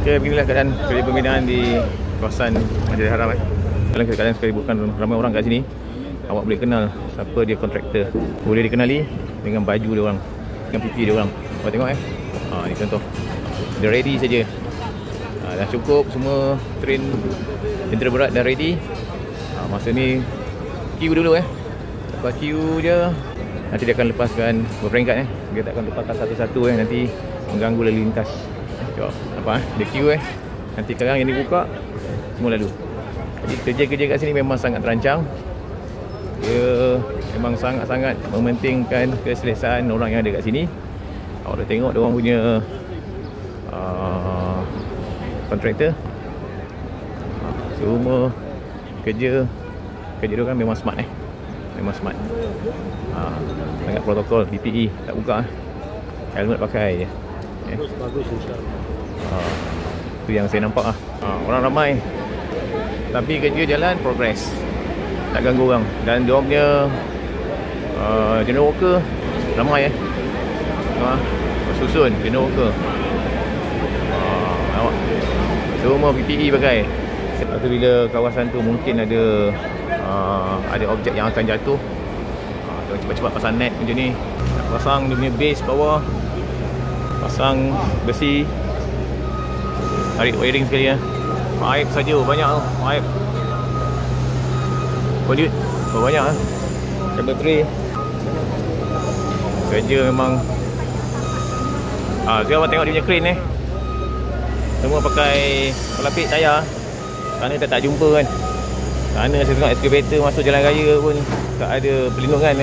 Okay, beginilah keadaan sekali pembinaan di kawasan Masjidil Haram. Dalam keadaan sekali bukan ramai orang kat sini, awak boleh kenal siapa dia kontraktor. Boleh dikenali dengan baju dia orang, dengan pipi dia orang. Awak tengok ni contoh. Dia ready saja. Dah cukup, semua train tentera berat dah ready. Masa ni queue dulu lepas queue je, nanti dia akan lepaskan berperingkat Dia tak akan lepaskan satu-satu nanti mengganggu lalu lintas. Tengok apa dia queue nanti sekarang ini buka, semua lalu. Jadi kerja-kerja kat sini memang sangat terancang. Dia memang sangat-sangat mementingkan keselesaan orang yang ada kat sini. Awak dah tengok dia orang punya kontraktor. Semua kerja dia kan memang smart memang smart. Sangat protokol, PPE tak buka, helmet pakai je. Bagus insya-Allah. Itu yang saya nampak orang ramai. Tapi kerja jalan progress. Tak ganggu orang. Dan dia punya general worker ramai susun general worker. Nampak. Semua PPE pakai. Lepas tu bila kawasan tu mungkin ada objek yang akan jatuh, cepat-cepat pasang net macam ni. Pasang dia punya base bawah, pasang besi, tarik wiring sekali Pipe saja banyak pipe. Conduit banyak cable tray. Kerja memang sekarang awak tengok dia punya crane semua pakai pelapik tayar. Kerana kita tak jumpa kan. Kerana saya tengok excavator masuk jalan raya pun tak ada perlindungan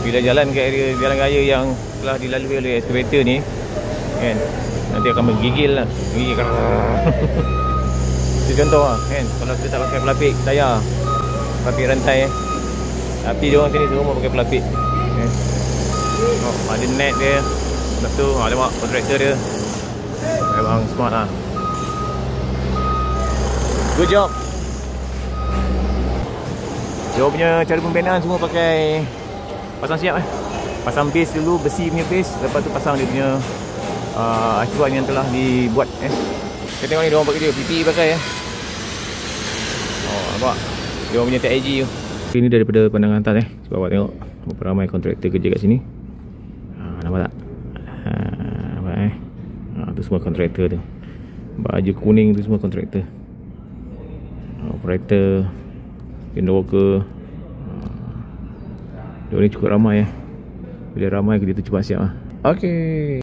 Bila jalan ke area jalan raya yang telah dilalui oleh excavator ni kan, nanti akan menggigil menggigil. Itu contoh kan, kalau kita tak pakai pelapik tayar, pelapik rantai tapi dia orang sini semua pakai pelapik ada net dia. Lepas tu tengok kontraktor dia memang smart Good job. Dia punya cara pembinaan semua pakai pasang siap pasang base dulu, besi punya base. Lepas tu pasang dia punya acuan yang telah dibuat Kita tengok ni dia orang pakai dia PPE pakai nampak dia orang punya TAG tu. Ini daripada pandangan atas sebab awak tengok berapa ramai kontraktor kerja kat sini. Nampak tak? Nampak tu semua kontraktor tu. Baju kuning tu semua kontraktor. Operator, general worker. Dia ni cukup ramai Bila ramai kerja tu cepat siap Okey.